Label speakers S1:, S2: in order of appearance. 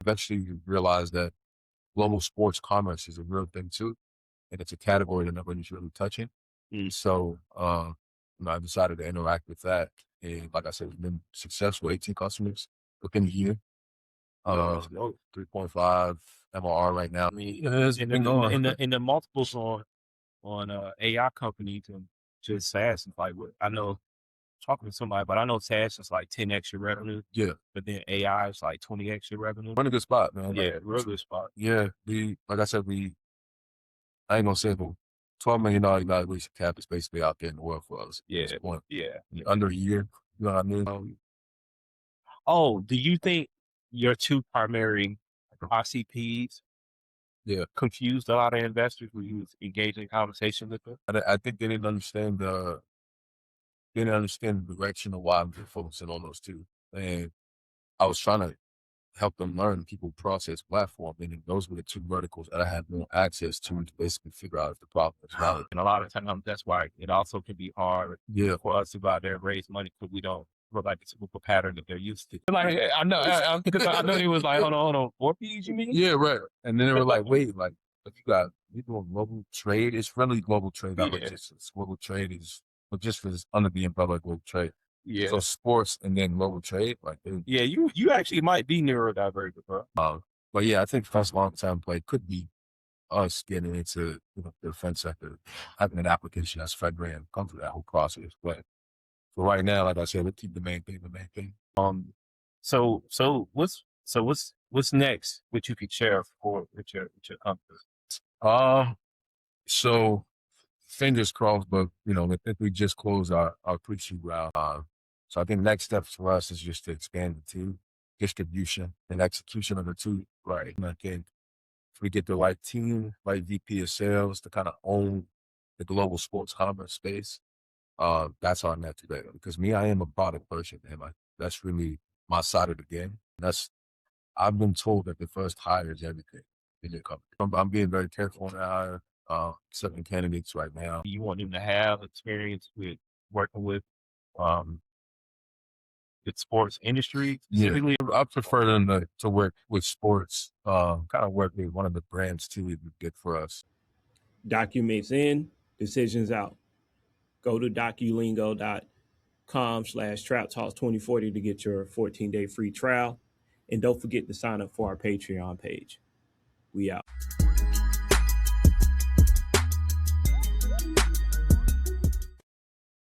S1: Eventually you realize that global sports commerce is a real thing too. And it's a category that nobody's really touching. So, I decided to interact with that. And like I said, it's been successful, 18 customers within a year. 3.5 MRR right now.
S2: I mean, it's been going. In the multiples on AI companies and just SaaS is like I know talking to somebody, but I know SaaS is like 10x your revenue.
S1: Yeah.
S2: But then AI is like 20x your revenue.
S1: We're in a good spot, man.
S2: Yeah, real good spot.
S1: Yeah. Like I said, I ain't gonna say, but $12 million evaluation cap is basically out there in the world for us.
S2: Yeah.
S1: At this point.
S2: Yeah.
S1: Under a year. You know what I mean?
S2: Do you think your two primary ICPs confused a lot of investors when you was engaging in conversation with them?
S1: I think they didn't understand the direction of why I'm focusing on those two. And I was trying to help them learn people process platform. And those were the two verticals that I had more access to basically figure out if the problem is valid.
S2: And a lot of times that's why it also can be hard for us to go out there and raise money because we don't look like the typical pattern that they're used to. Like I know because I know he was like, hold on, 4Ps you mean?
S1: Yeah, right. And then they were like, wait, like if you doing global trade, it's friendly global trade, not logistics. Global trade is logistics is under the umbrella of global trade.
S2: Yeah.
S1: So sports and then global trade, like
S2: yeah, you actually might be neurodivergent, bro.
S1: But yeah, I think first long term play could be us getting into the defense sector, having an application that's FedRAMP, come through that whole process. But for right now, like I said, we'll keep the main thing.
S2: So what's next? What you could share with your company?
S1: So fingers crossed, but I think we just closed our pre-seed round. So I think next steps for us is just to expand the team, distribution, and execution of the two. Right. And I think if we get the right team, right VP of sales to kind of own the global sports commerce space, that's our next day. Because I am a product person, and that's really my side of the game. I've been told that the first hire is everything in the company. I'm being very careful on the hire, 7 candidates right now.
S2: You want them to have experience with working with the sports industry specifically?
S1: Yeah, I prefer them to work with sports, kind of work with one of the brands too would be good for us.
S3: Documents in, decisions out. Go to doculingo.com/TrapTalks2040 to get your 14-day free trial. And don't forget to sign up for our Patreon page. We out.